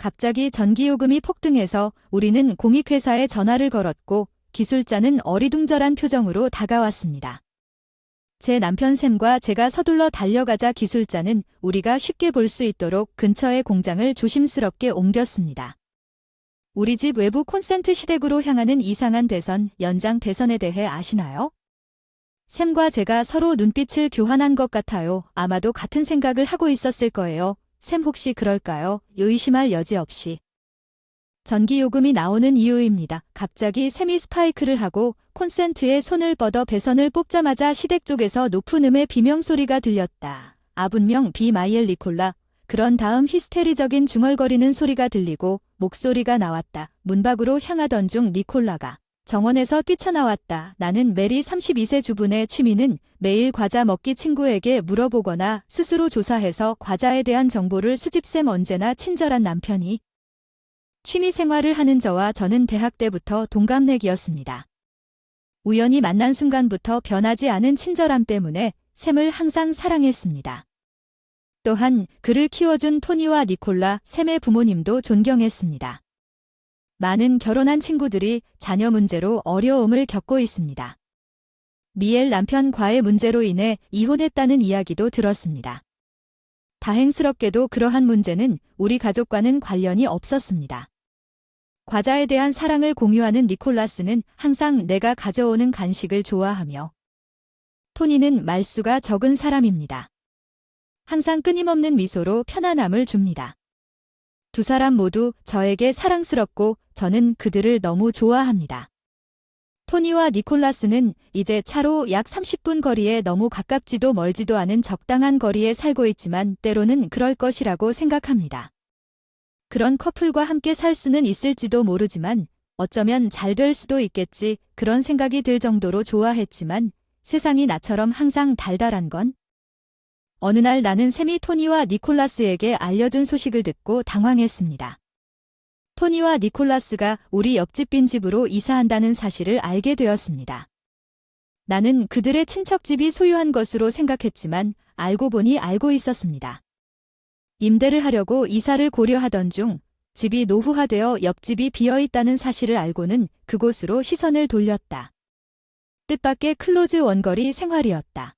갑자기 전기요금이 폭등해서 우리는 공익회사에 전화를 걸었고 기술자는 어리둥절한 표정으로 다가왔습니다. 제 남편 샘과 제가 서둘러 달려가자 기술자는 우리가 쉽게 볼 수 있도록 근처의 공장을 조심스럽게 옮겼습니다. 우리 집 외부 콘센트 시댁으로 향하는 이상한 배선, 연장 배선에 대해 아시나요? 샘과 제가 서로 눈빛을 교환한 것 같아요. 아마도 같은 생각을 하고 있었을 거예요. 샘 혹시 그럴까요? 의심할 여지 없이. 전기요금이 나오는 이유입니다. 갑자기 샘이 스파이크를 하고 콘센트에 손을 뻗어 배선을 뽑자마자 시댁 쪽에서 높은 음의 비명소리가 들렸다. 분명 비마이엘 니콜라. 그런 다음 히스테리적인 중얼거리는 소리가 들리고 목소리가 나왔다. 문 밖으로 향하던 중 니콜라가 정원에서 뛰쳐나왔다. 나는 메리 32세 주부의 취미는 매일 과자 먹기 친구에게 물어보거나 스스로 조사해서 과자에 대한 정보를 수집샘 언제나 친절한 남편이 취미 생활을 하는 저와 저는 대학 때부터 동갑내기였습니다. 우연히 만난 순간부터 변하지 않은 친절함 때문에 샘을 항상 사랑했습니다. 또한 그를 키워준 토니와 니콜라, 샘의 부모님도 존경했습니다. 많은 결혼한 친구들이 자녀 문제로 어려움을 겪고 있습니다. 미엘 남편과의 문제로 인해 이혼했다는 이야기도 들었습니다. 다행스럽게도 그러한 문제는 우리 가족과는 관련이 없었습니다. 과자에 대한 사랑을 공유하는 니콜라스는 항상 내가 가져오는 간식을 좋아하며 토니는 말수가 적은 사람입니다. 항상 끊임없는 미소로 편안함을 줍니다. 두 사람 모두 저에게 사랑스럽고 저는 그들을 너무 좋아합니다. 토니와 니콜라스는 이제 차로 약 30분 거리에 너무 가깝지도 멀지도 않은 적당한 거리에 살고 있지만 때로는 그럴 것이라고 생각합니다. 그런 커플과 함께 살 수는 있을지도 모르지만 어쩌면 잘 될 수도 있겠지 그런 생각이 들 정도로 좋아했지만 세상이 나처럼 항상 달달한 건 어느 날 나는 샘이 토니와 니콜라스에게 알려준 소식을 듣고 당황했습니다. 토니와 니콜라스가 우리 옆집 빈집으로 이사한다는 사실을 알게 되었습니다. 나는 그들의 친척집이 소유한 것으로 생각했지만 알고 보니 알고 있었습니다. 임대를 하려고 이사를 고려하던 중 집이 노후화되어 옆집이 비어있다는 사실을 알고는 그곳으로 시선을 돌렸다. 뜻밖의 클로즈 원거리 생활이었다.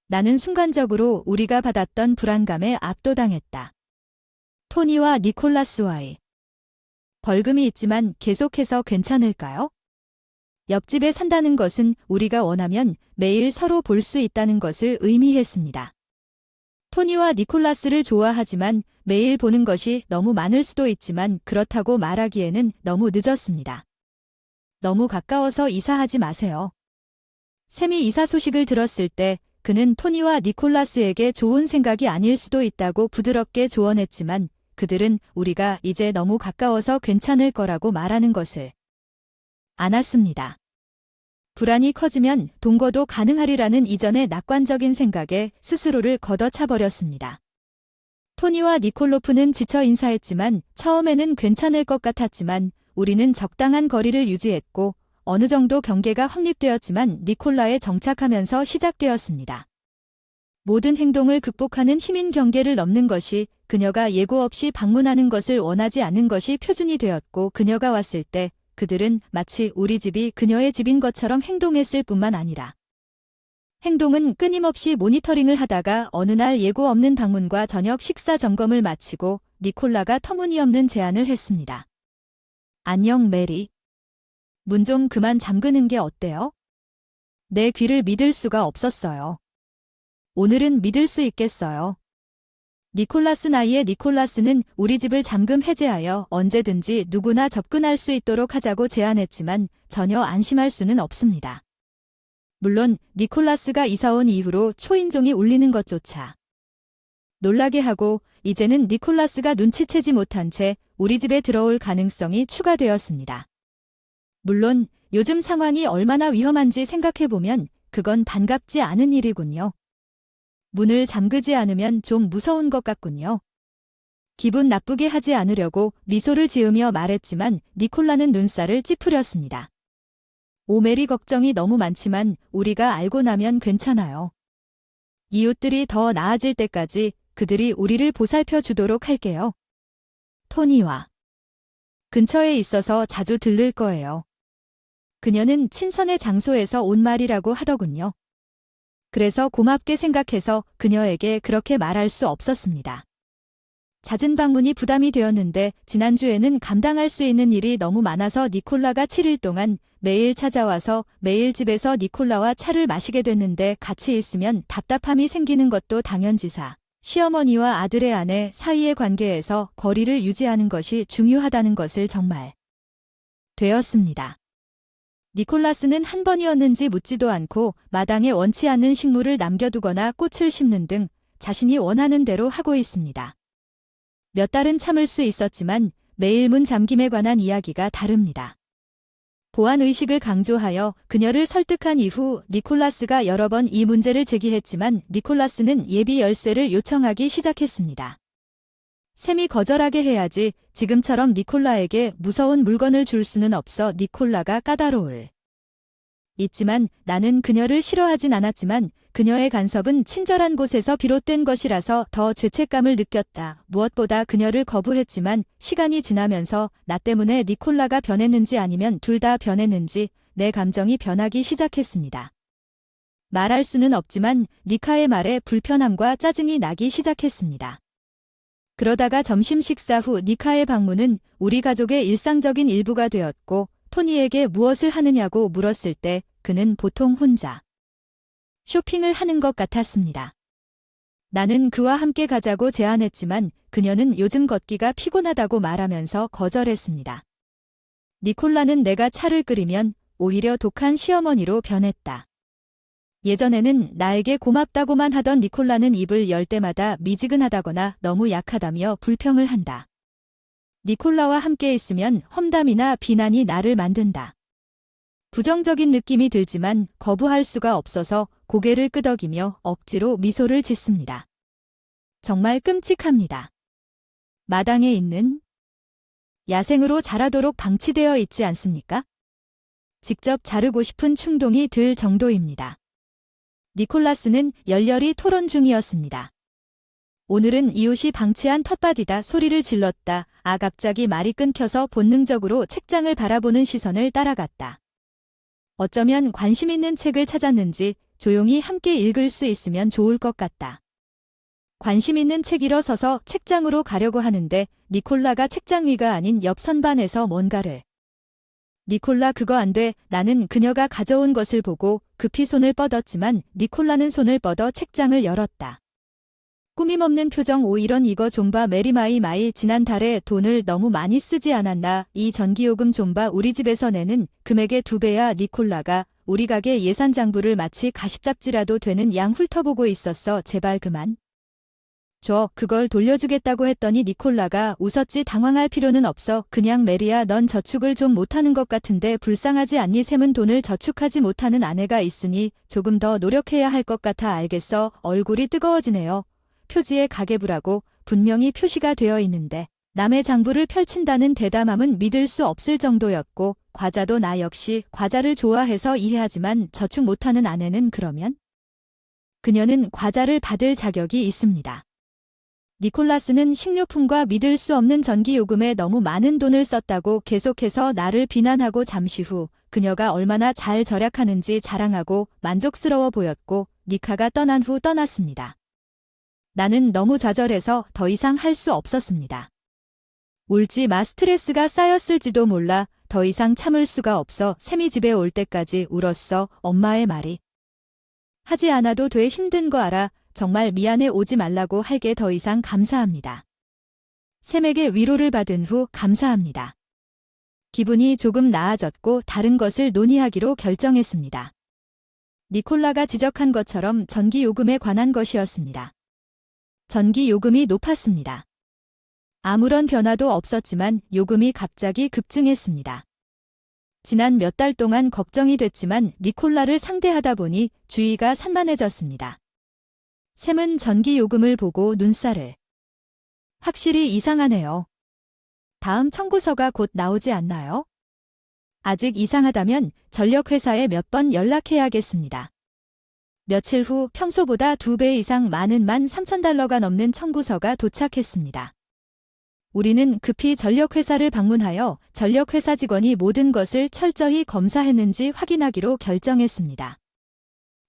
나는 순간적으로 우리가 받았던 불안감에 압도당했다. 토니와 니콜라스와의 벌금이 있지만 계속해서 괜찮을까요? 옆집에 산다는 것은 우리가 원하면 매일 서로 볼 수 있다는 것을 의미했습니다. 토니와 니콜라스를 좋아하지만 매일 보는 것이 너무 많을 수도 있지만 그렇다고 말하기에는 너무 늦었습니다. 너무 가까워서 이사하지 마세요. 샘이 이사 소식을 들었을 때 그는 토니와 니콜라스에게 좋은 생각이 아닐 수도 있다고 부드럽게 조언했지만 그들은 우리가 이제 너무 가까워서 괜찮을 거라고 말하는 것을 안았습니다. 불안이 커지면 동거도 가능하리라는 이전의 낙관적인 생각에 스스로를 걷어차버렸습니다. 토니와 니콜로프는 지쳐 인사했지만 처음에는 괜찮을 것 같았지만 우리는 적당한 거리를 유지했고 어느 정도 경계가 확립되었지만 니콜라에 정착하면서 시작되었습니다. 모든 행동을 극복하는 힘인 경계를 넘는 것이 그녀가 예고 없이 방문하는 것을 원하지 않는 것이 표준이 되었고 그녀가 왔을 때 그들은 마치 우리 집이 그녀의 집인 것처럼 행동했을 뿐만 아니라 행동은 끊임없이 모니터링을 하다가 어느 날 예고 없는 방문과 저녁 식사 점검을 마치고 니콜라가 터무니없는 제안을 했습니다. 안녕 메리. 문 좀 그만 잠그는 게 어때요? 내 귀를 믿을 수가 없었어요. 오늘은 믿을 수 있겠어요. 니콜라스 나이의 니콜라스는 우리 집을 잠금 해제하여 언제든지 누구나 접근할 수 있도록 하자고 제안했지만 전혀 안심할 수는 없습니다. 물론 니콜라스가 이사온 이후로 초인종이 울리는 것조차 놀라게 하고 이제는 니콜라스가 눈치채지 못한 채 우리 집에 들어올 가능성이 추가되었습니다. 물론 요즘 상황이 얼마나 위험한지 생각해보면 그건 반갑지 않은 일이군요. 문을 잠그지 않으면 좀 무서운 것 같군요. 기분 나쁘게 하지 않으려고 미소를 지으며 말했지만 니콜라는 눈살을 찌푸렸습니다. 오메리 걱정이 너무 많지만 우리가 알고 나면 괜찮아요. 이웃들이 더 나아질 때까지 그들이 우리를 보살펴 주도록 할게요. 토니와 근처에 있어서 자주 들를 거예요. 그녀는 친선의 장소에서 온 말이라고 하더군요. 그래서 고맙게 생각해서 그녀에게 그렇게 말할 수 없었습니다. 잦은 방문이 부담이 되었는데 지난주에는 감당할 수 있는 일이 너무 많아서 니콜라가 7일 동안 매일 찾아와서 매일 집에서 니콜라와 차를 마시게 됐는데 같이 있으면 답답함이 생기는 것도 당연지사. 시어머니와 아들의 아내 사이의 관계에서 거리를 유지하는 것이 중요하다는 것을 정말 되었습니다. 니콜라스는 한 번이었는지 묻지도 않고 마당에 원치 않는 식물을 남겨두거나 꽃을 심는 등 자신이 원하는 대로 하고 있습니다. 몇 달은 참을 수 있었지만 매일 문 잠김에 관한 이야기가 다릅니다. 보안의식을 강조하여 그녀를 설득한 이후 니콜라스가 여러 번 이 문제를 제기했지만 니콜라스는 예비 열쇠를 요청하기 시작했습니다. 샘이 거절하게 해야지 지금처럼 니콜라에게 무서운 물건을 줄 수는 없어 니콜라가 까다로울. 있지만 나는 그녀를 싫어하진 않았지만 그녀의 간섭은 친절한 곳에서 비롯된 것이라서 더 죄책감을 느꼈다. 무엇보다 그녀를 거부했지만 시간이 지나면서 나 때문에 니콜라가 변했는지 아니면 둘 다 변했는지 내 감정이 변하기 시작했습니다. 말할 수는 없지만 니카의 말에 불편함과 짜증이 나기 시작했습니다. 그러다가 점심 식사 후 니카의 방문은 우리 가족의 일상적인 일부가 되었고 토니에게 무엇을 하느냐고 물었을 때 그는 보통 혼자 쇼핑을 하는 것 같았습니다. 나는 그와 함께 가자고 제안했지만 그녀는 요즘 걷기가 피곤하다고 말하면서 거절했습니다. 니콜라는 내가 차를 끓이면 오히려 독한 시어머니로 변했다. 예전에는 나에게 고맙다고만 하던 니콜라는 입을 열 때마다 미지근하다거나 너무 약하다며 불평을 한다. 니콜라와 함께 있으면 험담이나 비난이 나를 만든다. 부정적인 느낌이 들지만 거부할 수가 없어서 고개를 끄덕이며 억지로 미소를 짓습니다. 정말 끔찍합니다. 마당에 있는 야생으로 자라도록 방치되어 있지 않습니까? 직접 자르고 싶은 충동이 들 정도입니다. 니콜라스는 열렬히 토론 중이었습니다. 오늘은 이웃이 방치한 텃밭이다 소리를 질렀다. 갑자기 말이 끊겨서 본능적으로 책장을 바라보는 시선을 따라갔다. 어쩌면 관심 있는 책을 찾았는지 조용히 함께 읽을 수 있으면 좋을 것 같다. 관심 있는 책 일어서서 책장으로 가려고 하는데 니콜라가 책장 위가 아닌 옆 선반에서 뭔가를. 니콜라 그거 안 돼. 나는 그녀가 가져온 것을 보고 급히 손을 뻗었지만 니콜라는 손을 뻗어 책장을 열었다. 꾸밈없는 표정. 오 이런 이거 좀 봐 메리마이 지난달에 돈을 너무 많이 쓰지 않았나. 이 전기요금 좀 봐 우리 집에서 내는 금액의 2배야. 니콜라가 우리 가게 예산 장부를 마치 가십잡지라도 되는 양 훑어보고 있었어. 제발 그만. 그걸 돌려주겠다고 했더니 니콜라가 웃었지. 당황할 필요는 없어. 그냥 메리야 넌 저축을 좀 못하는 것 같은데 불쌍하지 않니? 샘은 돈을 저축하지 못하는 아내가 있으니 조금 더 노력해야 할 것 같아. 알겠어. 얼굴이 뜨거워지네요. 표지에 가계부라고 분명히 표시가 되어 있는데 남의 장부를 펼친다는 대담함은 믿을 수 없을 정도였고 과자도 나 역시 과자를 좋아해서 이해하지만 저축 못하는 아내는 그러면? 그녀는 과자를 받을 자격이 있습니다. 니콜라스는 식료품과 믿을 수 없는 전기요금에 너무 많은 돈을 썼다고 계속해서 나를 비난하고 잠시 후 그녀가 얼마나 잘 절약하는지 자랑하고 만족스러워 보였고 니카가 떠난 후 떠났습니다. 나는 너무 좌절해서 더 이상 할 수 없었습니다. 울지 마. 스트레스가 쌓였을지도 몰라. 더 이상 참을 수가 없어. 샘이 집에 올 때까지 울었어. 엄마의 말이. 하지 않아도 돼. 힘든 거 알아. 정말 미안해. 오지 말라고 할게. 더 이상 감사합니다. 샘에게 위로를 받은 후 감사합니다. 기분이 조금 나아졌고 다른 것을 논의하기로 결정했습니다. 니콜라가 지적한 것처럼 전기요금에 관한 것이었습니다. 전기요금이 높았습니다. 아무런 변화도 없었지만 요금이 갑자기 급증했습니다. 지난 몇 달 동안 걱정이 됐지만 니콜라를 상대하다 보니 주의가 산만해졌습니다. 샘은 전기요금을 보고 눈살을. 확실히 이상하네요. 다음 청구서가 곧 나오지 않나요? 아직 이상하다면 전력회사에 몇 번 연락해야겠습니다. 며칠 후 평소보다 2배 이상 많은 $13,000가 넘는 청구서가 도착했습니다. 우리는 급히 전력회사를 방문하여 전력회사 직원이 모든 것을 철저히 검사했는지 확인하기로 결정했습니다.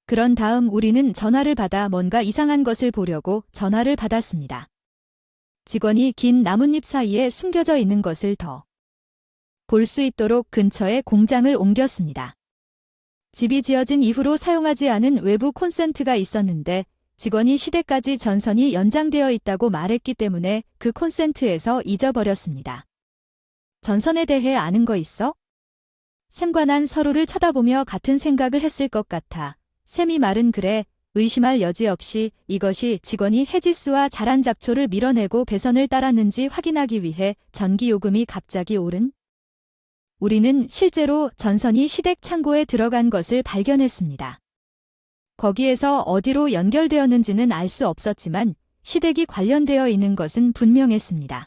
그런 다음 우리는 전화를 받아 뭔가 이상한 것을 보려고 전화를 받았습니다. 직원이 긴 나뭇잎 사이에 숨겨져 있는 것을 더 볼 수 있도록 근처에 공장을 옮겼습니다. 집이 지어진 이후로 사용하지 않은 외부 콘센트가 있었는데 직원이 시대까지 전선이 연장되어 있다고 말했기 때문에 그 콘센트에서 잊어버렸습니다. 전선에 대해 아는 거 있어? 샘과 난 서로를 쳐다보며 같은 생각을 했을 것 같아. 샘이 말은 그래. 의심할 여지 없이 이것이 직원이 해지스와 자란 잡초를 밀어내고 배선을 따랐는지 확인하기 위해 전기요금이 갑자기 오른? 우리는 실제로 전선이 시댁 창고에 들어간 것을 발견했습니다. 거기에서 어디로 연결되었는지는 알 수 없었지만 시댁이 관련되어 있는 것은 분명했습니다.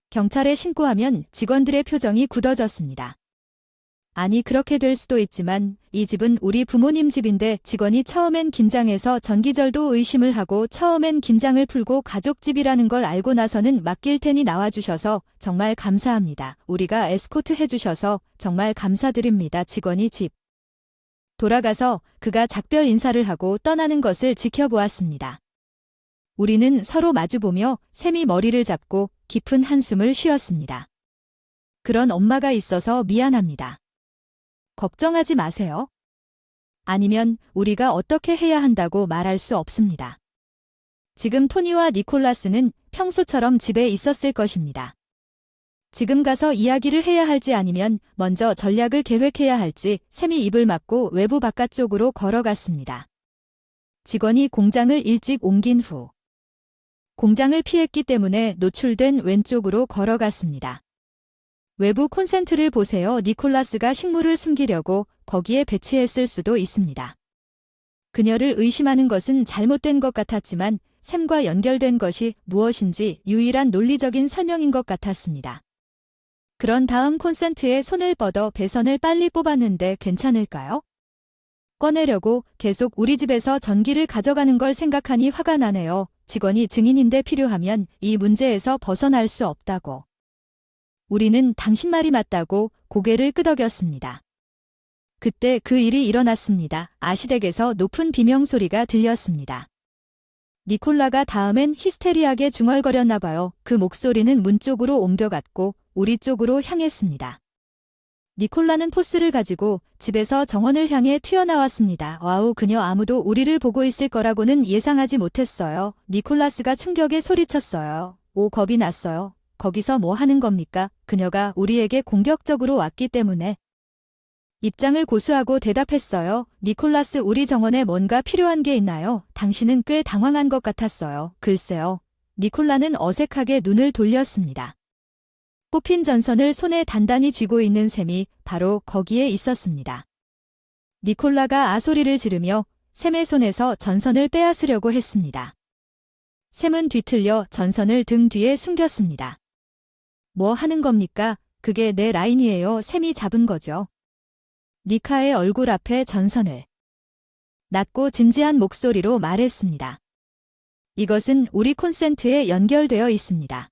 경찰에 신고하면 직원들의 표정이 굳어졌습니다. 아니 그렇게 될 수도 있지만 이 집은 우리 부모님 집인데 직원이 처음엔 긴장해서 전기절도 의심을 하고 처음엔 긴장을 풀고 가족집이라는 걸 알고 나서는 맡길 테니 나와주셔서 정말 감사합니다. 우리가 에스코트 해주셔서 정말 감사드립니다. 직원이 집 돌아가서 그가 작별 인사를 하고 떠나는 것을 지켜보았습니다. 우리는 서로 마주보며 샘이 머리를 잡고 깊은 한숨을 쉬었습니다. 그런 엄마가 있어서 미안합니다. 걱정하지 마세요. 아니면 우리가 어떻게 해야 한다고 말할 수 없습니다. 지금 토니와 니콜라스는 평소처럼 집에 있었을 것입니다. 지금 가서 이야기를 해야 할지 아니면 먼저 전략을 계획해야 할지 샘이 입을 막고 외부 바깥쪽으로 걸어갔습니다. 직원이 공장을 일찍 옮긴 후 공장을 피했기 때문에 노출된 왼쪽으로 걸어갔습니다. 외부 콘센트를 보세요. 니콜라스가 식물을 숨기려고 거기에 배치했을 수도 있습니다. 그녀를 의심하는 것은 잘못된 것 같았지만 샘과 연결된 것이 무엇인지 유일한 논리적인 설명인 것 같았습니다. 그런 다음 콘센트에 손을 뻗어 배선을 빨리 뽑았는데 괜찮을까요? 꺼내려고 계속 우리 집에서 전기를 가져가는 걸 생각하니 화가 나네요. 직원이 증인인데 필요하면 이 문제에서 벗어날 수 없다고. 우리는 당신 말이 맞다고 고개를 끄덕였습니다. 그때 그 일이 일어났습니다. 아시댁에서 높은 비명소리가 들렸습니다. 니콜라가 다음엔 히스테리하게 중얼거렸나 봐요. 그 목소리는 문 쪽으로 옮겨갔고 우리 쪽으로 향했습니다. 니콜라는 포스를 가지고 집에서 정원을 향해 튀어나왔습니다. 와우, 그녀 아무도 우리를 보고 있을 거라고는 예상하지 못했어요. 니콜라스가 충격에 소리쳤어요. 오, 겁이 났어요. 거기서 뭐 하는 겁니까? 그녀가 우리에게 공격적으로 왔기 때문에. 입장을 고수하고 대답했어요. 니콜라스, 우리 정원에 뭔가 필요한 게 있나요? 당신은 꽤 당황한 것 같았어요. 글쎄요. 니콜라는 어색하게 눈을 돌렸습니다. 뽑힌 전선을 손에 단단히 쥐고 있는 샘이 바로 거기에 있었습니다. 니콜라가 아소리를 지르며 샘의 손에서 전선을 빼앗으려고 했습니다. 샘은 뒤틀려 전선을 등 뒤에 숨겼습니다. 뭐 하는 겁니까? 그게 내 라인이에요. 샘이 잡은 거죠. 니카의 얼굴 앞에 전선을 낮고 진지한 목소리로 말했습니다. 이것은 우리 콘센트에 연결되어 있습니다.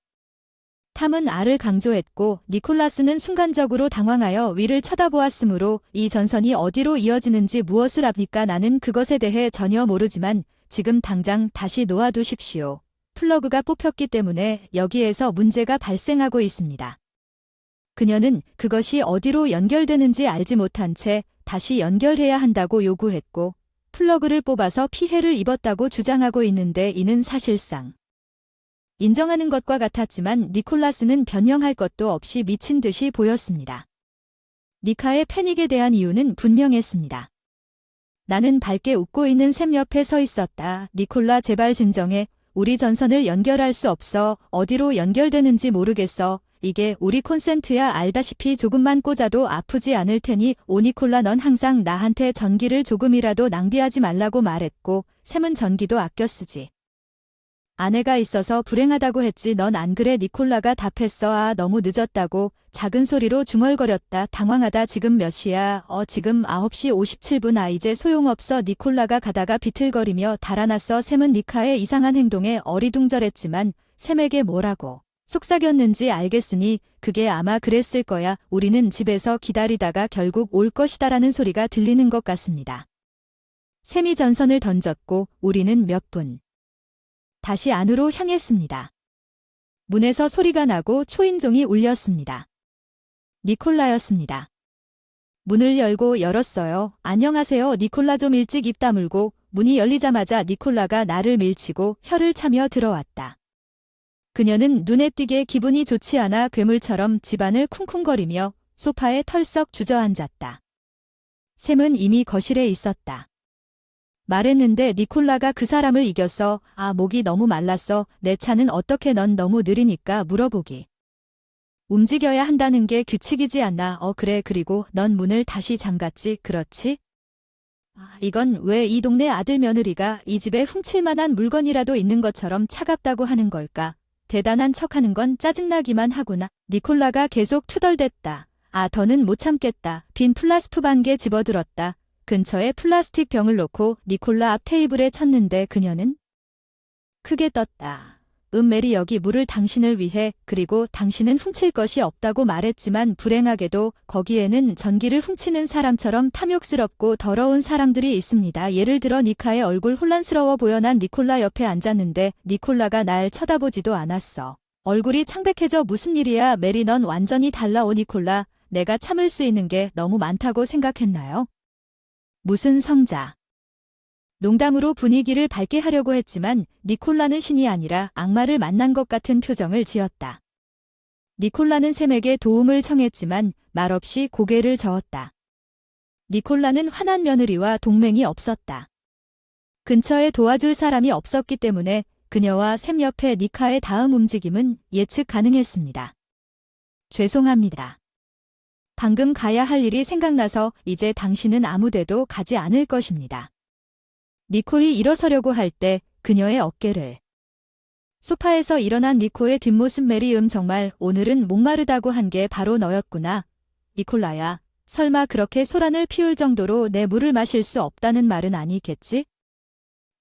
탐은 R을 강조했고 니콜라스는 순간적으로 당황하여 위를 쳐다보았으므로 이 전선이 어디로 이어지는지 무엇을 압니까? 나는 그것에 대해 전혀 모르지만 지금 당장 다시 놓아두십시오. 플러그가 뽑혔기 때문에 여기에서 문제가 발생하고 있습니다. 그녀는 그것이 어디로 연결되는지 알지 못한 채 다시 연결해야 한다고 요구했고 플러그를 뽑아서 피해를 입었다고 주장하고 있는데 이는 사실상 인정하는 것과 같았지만 니콜라스는 변명할 것도 없이 미친 듯이 보였습니다. 니카의 패닉에 대한 이유는 분명했습니다. 나는 밝게 웃고 있는 샘 옆에 서 있었다. 니콜라, 제발 진정해. 우리 전선을 연결할 수 없어. 어디로 연결되는지 모르겠어. 이게 우리 콘센트야. 알다시피 조금만 꽂아도 아프지 않을 테니. 오, 니콜라, 넌 항상 나한테 전기를 조금이라도 낭비하지 말라고 말했고 샘은 전기도 아껴 쓰지. 아내가 있어서 불행하다고 했지. 넌 안 그래? 니콜라가 답했어. 아, 너무 늦었다고. 작은 소리로 중얼거렸다. 당황하다. 지금 몇 시야? 지금 9시 57분. 아, 이제 소용없어. 니콜라가 가다가 비틀거리며 달아났어. 샘은 니카의 이상한 행동에 어리둥절했지만 샘에게 뭐라고 속삭였는지 알겠으니 그게 아마 그랬을 거야. 우리는 집에서 기다리다가 결국 올 것이다라는 소리가 들리는 것 같습니다. 샘이 전선을 던졌고 우리는 몇 분 다시 안으로 향했습니다. 문에서 소리가 나고 초인종이 울렸습니다. 니콜라였습니다. 문을 열었어요. 안녕하세요. 니콜라. 좀 일찍 입 다물고 문이 열리자마자 니콜라가 나를 밀치고 혀를 차며 들어왔다. 그녀는 눈에 띄게 기분이 좋지 않아 괴물처럼 집안을 쿵쿵거리며 소파에 털썩 주저앉았다. 샘은 이미 거실에 있었다. 말했는데 니콜라가 그 사람을 이겼어. 목이 너무 말랐어. 내 차는 어떻게 넌 너무 느리니까 물어보기. 움직여야 한다는 게 규칙이지 않나. 그래. 그리고 넌 문을 다시 잠갔지. 그렇지? 이건 왜 이 동네 아들 며느리가 이 집에 훔칠 만한 물건이라도 있는 것처럼 차갑다고 하는 걸까? 대단한 척하는 건 짜증나기만 하구나. 니콜라가 계속 투덜댔다. 더는 못 참겠다. 빈 플라스프 반 개 집어들었다. 근처에 플라스틱 병을 놓고 니콜라 앞 테이블에 쳤는데 그녀는 크게 떴다. 메리, 여기 물을 당신을 위해. 그리고 당신은 훔칠 것이 없다고 말했지만 불행하게도 거기에는 전기를 훔치는 사람처럼 탐욕스럽고 더러운 사람들이 있습니다. 예를 들어 니카의 얼굴 혼란스러워 보여. 난 니콜라 옆에 앉았는데 니콜라가 날 쳐다보지도 않았어. 얼굴이 창백해져. 무슨 일이야 메리, 넌 완전히 달라. 니콜라, 내가 참을 수 있는 게 너무 많다고 생각했나요? 무슨 성자. 농담으로 분위기를 밝게 하려고 했지만 니콜라는 신이 아니라 악마를 만난 것 같은 표정을 지었다. 니콜라는 샘에게 도움을 청했지만 말없이 고개를 저었다. 니콜라는 화난 며느리와 동맹이 없었다. 근처에 도와줄 사람이 없었기 때문에 그녀와 샘 옆에 니카의 다음 움직임은 예측 가능했습니다. 죄송합니다. 방금 가야 할 일이 생각나서 이제 당신은 아무데도 가지 않을 것입니다. 니콜이 일어서려고 할 때 그녀의 어깨를 소파에서 일어난 니콜의 뒷모습. 메리, 정말 오늘은 목마르다고 한 게 바로 너였구나. 니콜라야, 설마 그렇게 소란을 피울 정도로 내 물을 마실 수 없다는 말은 아니겠지?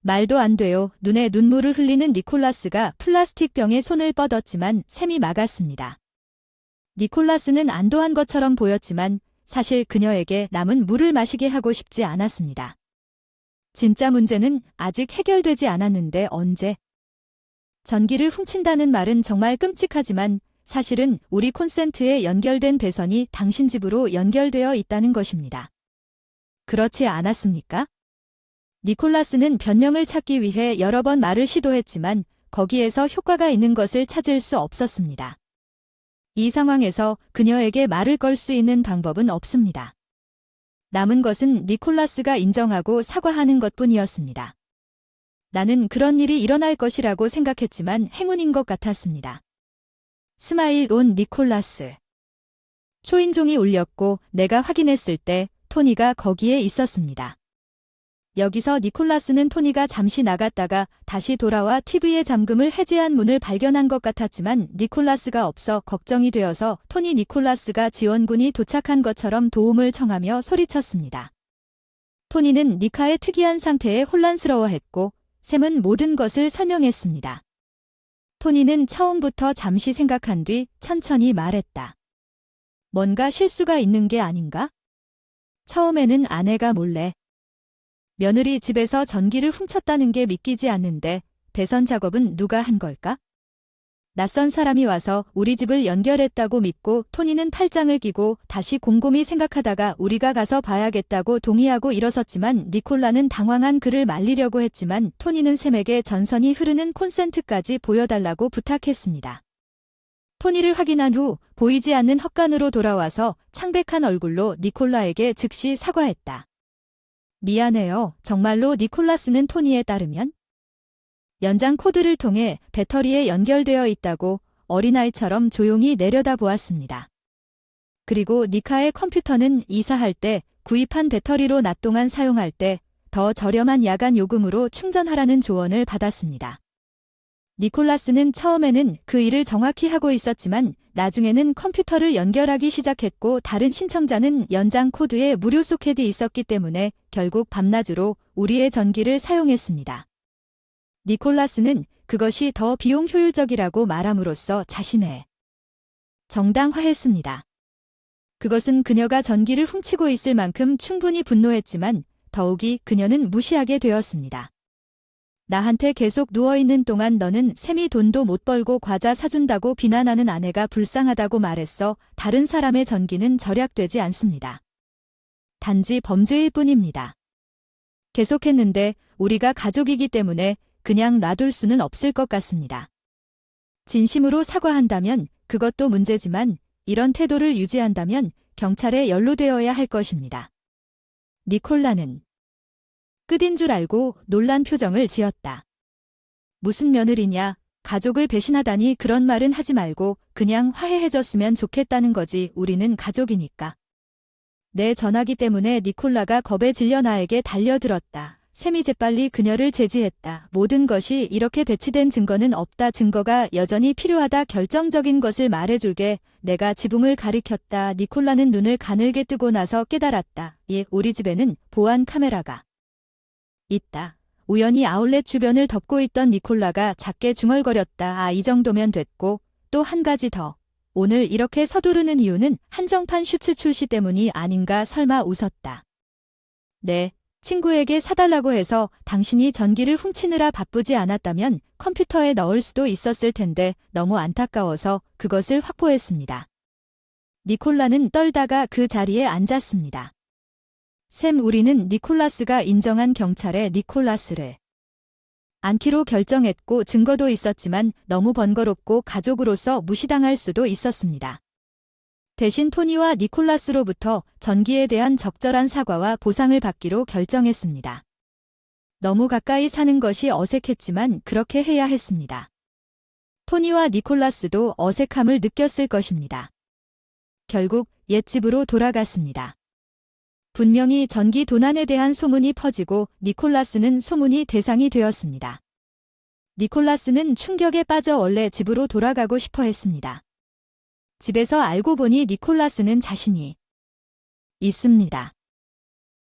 말도 안 돼요. 눈에 눈물을 흘리는 니콜라스가 플라스틱 병에 손을 뻗었지만 샘이 막았습니다. 니콜라스는 안도한 것처럼 보였지만 사실 그녀에게 남은 물을 마시게 하고 싶지 않았습니다. 진짜 문제는 아직 해결되지 않았는데 언제? 전기를 훔친다는 말은 정말 끔찍하지만 사실은 우리 콘센트에 연결된 배선이 당신 집으로 연결되어 있다는 것입니다. 그렇지 않았습니까? 니콜라스는 변명을 찾기 위해 여러 번 말을 시도했지만 거기에서 효과가 있는 것을 찾을 수 없었습니다. 이 상황에서 그녀에게 말을 걸 수 있는 방법은 없습니다. 남은 것은 니콜라스가 인정하고 사과하는 것뿐이었습니다. 나는 그런 일이 일어날 것이라고 생각했지만 행운인 것 같았습니다. 스마일 온 니콜라스. 초인종이 울렸고 내가 확인했을 때 토니가 거기에 있었습니다. 여기서 니콜라스는 토니가 잠시 나갔다가 다시 돌아와 TV의 잠금을 해제한 문을 발견한 것 같았지만 니콜라스가 없어 걱정이 되어서 토니 니콜라스가 지원군이 도착한 것처럼 도움을 청하며 소리쳤습니다. 토니는 니카의 특이한 상태에 혼란스러워했고 샘은 모든 것을 설명했습니다. 토니는 처음부터 잠시 생각한 뒤 천천히 말했다. 뭔가 실수가 있는 게 아닌가? 처음에는 아내가 몰래 며느리 집에서 전기를 훔쳤다는 게 믿기지 않는데 배선 작업은 누가 한 걸까? 낯선 사람이 와서 우리 집을 연결했다고 믿고 토니는 팔짱을 끼고 다시 곰곰이 생각하다가 우리가 가서 봐야겠다고 동의하고 일어섰지만 니콜라는 당황한 그를 말리려고 했지만 토니는 샘에게 전선이 흐르는 콘센트까지 보여달라고 부탁했습니다. 토니를 확인한 후 보이지 않는 헛간으로 돌아와서 창백한 얼굴로 니콜라에게 즉시 사과했다. 미안해요. 정말로 니콜라스는 토니에 따르면 연장 코드를 통해 배터리에 연결되어 있다고 어린아이처럼 조용히 내려다보았습니다. 그리고 니카의 컴퓨터는 이사할 때 구입한 배터리로 낮 동안 사용할 때 더 저렴한 야간 요금으로 충전하라는 조언을 받았습니다. 니콜라스는 처음에는 그 일을 정확히 하고 있었지만 나중에는 컴퓨터를 연결하기 시작했고 다른 신청자는 연장 코드에 무료 소켓이 있었기 때문에 결국 밤낮으로 우리의 전기를 사용했습니다. 니콜라스는 그것이 더 비용 효율적이라고 말함으로써 자신을 정당화했습니다. 그것은 그녀가 전기를 훔치고 있을 만큼 충분히 분노했지만 더욱이 그녀는 무시하게 되었습니다. 나한테 계속 누워있는 동안 너는 샘이 돈도 못 벌고 과자 사준다고 비난하는 아내가 불쌍하다고 말했어. 다른 사람의 전기는 절약되지 않습니다. 단지 범죄일 뿐입니다. 계속했는데 우리가 가족이기 때문에 그냥 놔둘 수는 없을 것 같습니다. 진심으로 사과한다면 그것도 문제지만 이런 태도를 유지한다면 경찰에 연루되어야 할 것입니다. 니콜라는 끝인 줄 알고 놀란 표정을 지었다. 무슨 며느리냐, 가족을 배신하다니. 그런 말은 하지 말고 그냥 화해해줬으면 좋겠다는 거지. 우리는 가족이니까. 내 전화기 때문에 니콜라가 겁에 질려 나에게 달려들었다. 샘이 재빨리 그녀를 제지했다. 모든 것이 이렇게 배치된 증거는 없다. 증거가 여전히 필요하다. 결정적인 것을 말해줄게. 내가 지붕을 가리켰다. 니콜라는 눈을 가늘게 뜨고 나서 깨달았다. 우리 집에는 보안 카메라가 있다. 우연히 아울렛 주변을 덮고 있던 니콜라가 작게 중얼거렸다. 이 정도면 됐고 또 한 가지 더. 오늘 이렇게 서두르는 이유는 한정판 슈츠 출시 때문이 아닌가. 설마. 웃었다. 네. 친구에게 사달라고 해서 당신이 전기를 훔치느라 바쁘지 않았다면 컴퓨터에 넣을 수도 있었을 텐데 너무 안타까워서 그것을 확보했습니다. 니콜라는 떨다가 그 자리에 앉았습니다. 샘, 우리는 니콜라스가 인정한 경찰에 니콜라스를 안기로 결정했고 증거도 있었지만 너무 번거롭고 가족으로서 무시당할 수도 있었습니다. 대신 토니와 니콜라스로부터 전기에 대한 적절한 사과와 보상을 받기로 결정했습니다. 너무 가까이 사는 것이 어색했지만 그렇게 해야 했습니다. 토니와 니콜라스도 어색함을 느꼈을 것입니다. 결국 옛집으로 돌아갔습니다. 분명히 전기 도난에 대한 소문이 퍼지고 니콜라스는 소문이 대상이 되었습니다. 니콜라스는 충격에 빠져 원래 집으로 돌아가고 싶어 했습니다. 집에서 알고 보니 니콜라스는 자신이 있습니다.